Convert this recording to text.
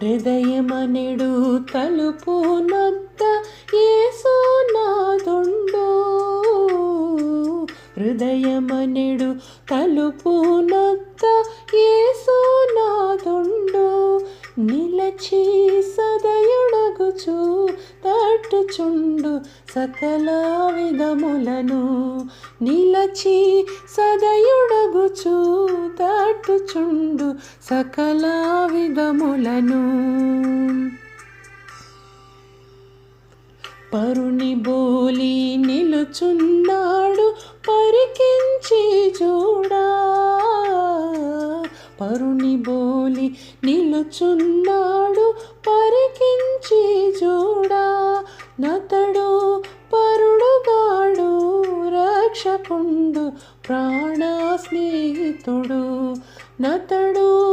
హృదయమనెడు తలుపు నొద్ద యేసునాథుండు. హృదయమనెడు తలుపు నొద్ద యేసునాథుండు. నిలచి సదయుడగుచు తట్టుచుండు సకల విధములను. నిలచి సదయుడగుచు తట్టుచుండు సకల విధములను. పరుని బోలి నిలుచున్నాడు పరికించి చూడా. పరుని బోలి నిలుచున్నాడు పరికించి చూడా. నతడు పరుడుగాడు రక్షకుండు ప్రాణ స్నేహితుడు. నతడు